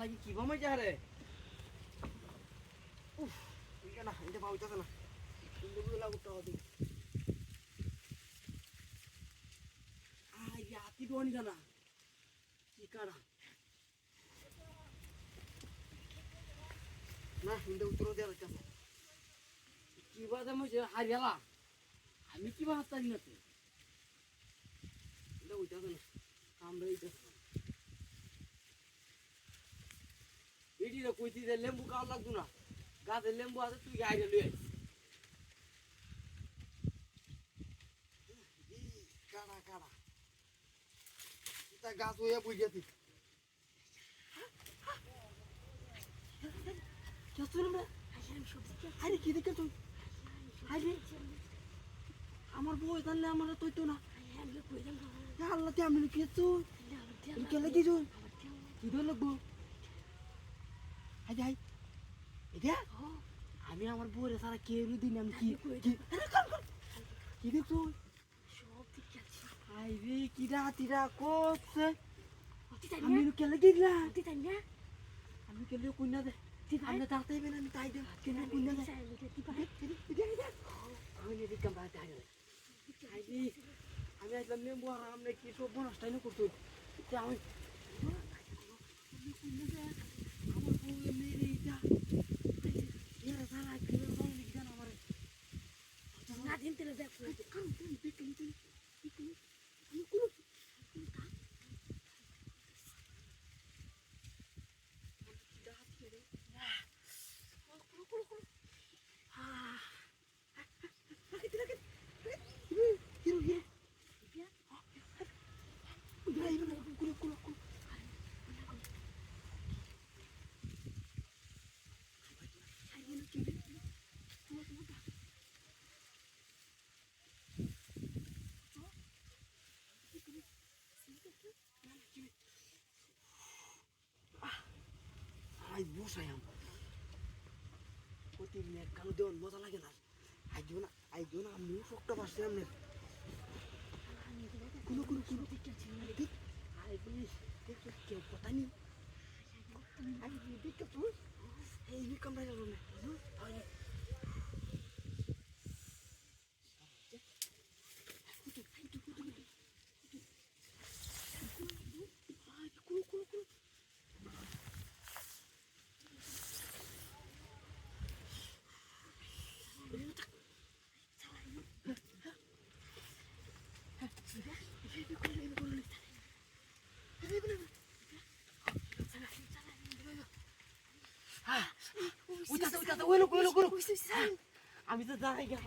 lagi kiba mah jare. Ini kan ini bau itu sana. Ini dulu lagu tahu di. Ya hati dua ni sana. Ikana. Nah, ini utara dia macam. Kiba dah macam hari lah. Kami kiba hasta ni nanti. Ini utara sana. Kamera itu. Ini dah kuiti dah lembu kau lagu na. Gada lembu ada tu gaya dia luas. Kana kana. Kita gas hoya buat ti. क्या सुन मैं अरे की दिक्कत तुम अरे আমার বউ জানলে আমার তুই তো না ya Allah ti amil কি তো কি লাগি তো কি দল লাগবো হাই হাই এটা আমি আমার বউরে সারা কেউ দিন আমি কি কি দেখছো সব ঠিক আছে আই রে কিরা তিরা কোছে আমি কে লাগি দিলা আমি কে লিও কইনা দে আমরা তাড়াতাড়ি বেলা আমি তাই দেব কেন কইনা দে আমি নি দিকাম বাদ আই আইবি আমি আসলাম নেবো আর আমরা কি সব বনস্টাই না করতে তে আমি আমার বউ মেরে এটা এরা সারা কি বল লিখা না আমারে না দিন তেলে দেখ কারণ তুমি দেখলি আমি কোন Ay bosayam. Koti net kamu dewan masa lagi nas. Ayo na amu sokta pasti amne. Kuno tiket sini dik. Ay bis tiket kau kota ni. Ay tiket tu. Hey ini kamera jalan ni. Ay. Udah, welo. Ami tuh dah kayak